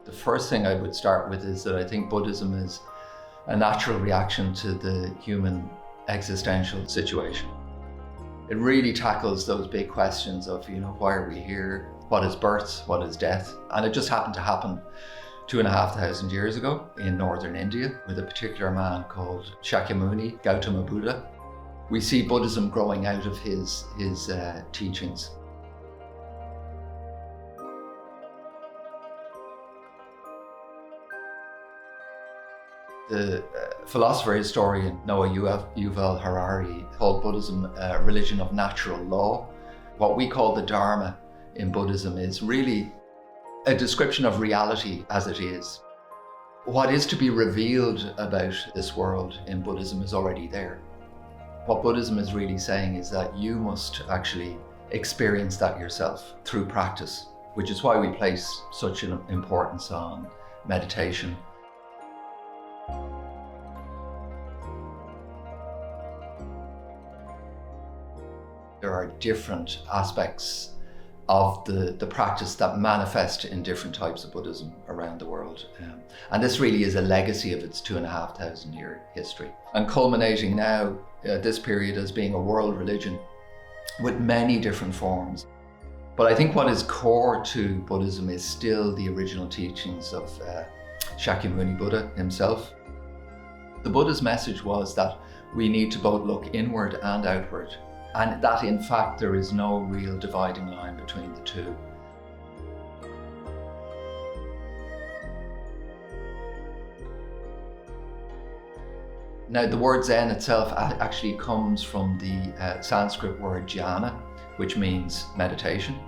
The first thing I would start with is that I think Buddhism is a natural reaction to the human existential situation. It really tackles those big questions of, why are we here? What is birth? What is death? And it just happened to happen 2,500 years ago in northern India with a particular man called Shakyamuni, Gautama Buddha. We see Buddhism growing out of his teachings. The philosopher historian Noah Yuval Harari called Buddhism a religion of natural law. What we call the Dharma in Buddhism is really a description of reality as it is. What is to be revealed about this world in Buddhism is already there. What Buddhism is really saying is that you must actually experience that yourself through practice, which is why we place such an importance on meditation. There are different aspects of the practice that manifest in different types of Buddhism around the world. And this really is a legacy of its 2,500 year history. And culminating now, this period as being a world religion with many different forms. But I think what is core to Buddhism is still the original teachings of Shakyamuni Buddha himself. The Buddha's message was that we need to both look inward and outward, and that in fact there is no real dividing line between the two. Now the word Zen itself actually comes from the Sanskrit word jhana, which means meditation.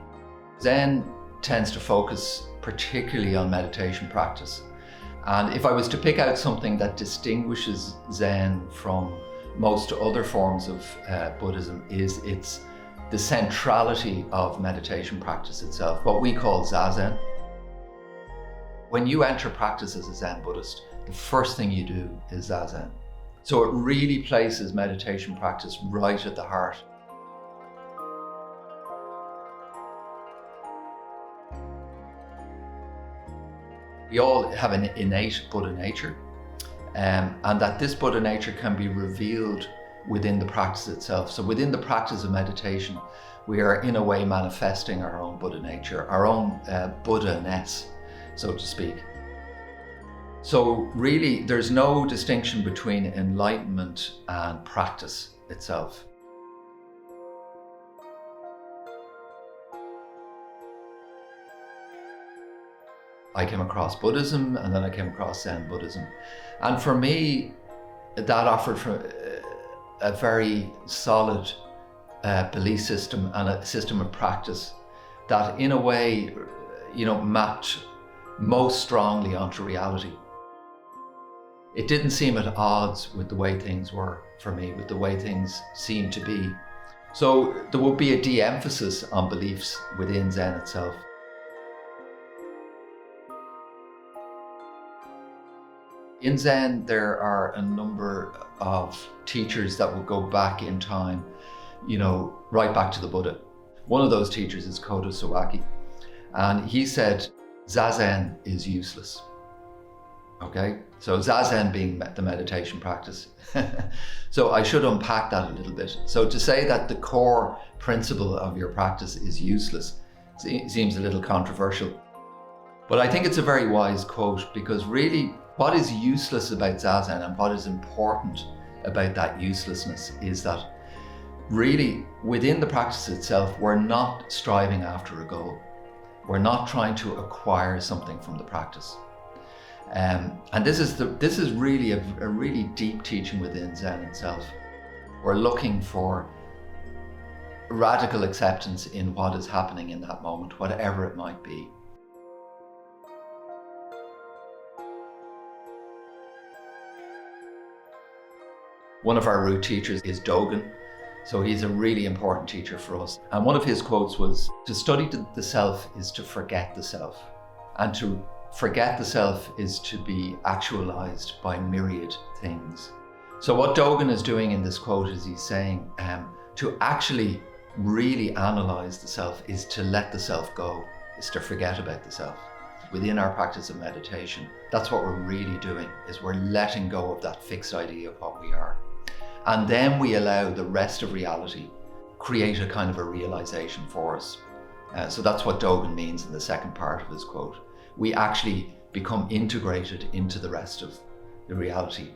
Zen tends to focus particularly on meditation practice. And if I was to pick out something that distinguishes Zen from most other forms of Buddhism, is the centrality of meditation practice itself, what we call Zazen. When you enter practice as a Zen Buddhist, the first thing you do is Zazen. So it really places meditation practice right at the heart. We all have an innate Buddha nature. And that this Buddha nature can be revealed within the practice itself. So within the practice of meditation, we are in a way manifesting our own Buddha nature, our own Buddha-ness, so to speak. So really, there's no distinction between enlightenment and practice itself. I came across Buddhism and then I came across Zen Buddhism. And for me, that offered a very solid belief system and a system of practice that in a way, mapped most strongly onto reality. It didn't seem at odds with the way things were for me, with the way things seemed to be. So there would be a de-emphasis on beliefs within Zen itself. In Zen, there are a number of teachers that will go back in time, right back to the Buddha. One of those teachers is Kodo Sawaki, and he said, Zazen is useless. Okay, so Zazen being the meditation practice. So I should unpack that a little bit. So to say that the core principle of your practice is useless seems a little controversial. But I think it's a very wise quote, because really, what is useless about Zazen and what is important about that uselessness is that really within the practice itself, we're not striving after a goal. We're not trying to acquire something from the practice. And this is really a really deep teaching within Zen itself. We're looking for radical acceptance in what is happening in that moment, whatever it might be. One of our root teachers is Dogen, so he's a really important teacher for us. And one of his quotes was, to study the self is to forget the self. And to forget the self is to be actualized by myriad things. So what Dogen is doing in this quote is he's saying to actually really analyze the self is to let the self go, is to forget about the self. within our practice of meditation, that's what we're really doing, is we're letting go of that fixed idea of what we are. And then we allow the rest of reality create a kind of a realization for us. So that's what Dogen means in the second part of his quote. We actually become integrated into the rest of the reality.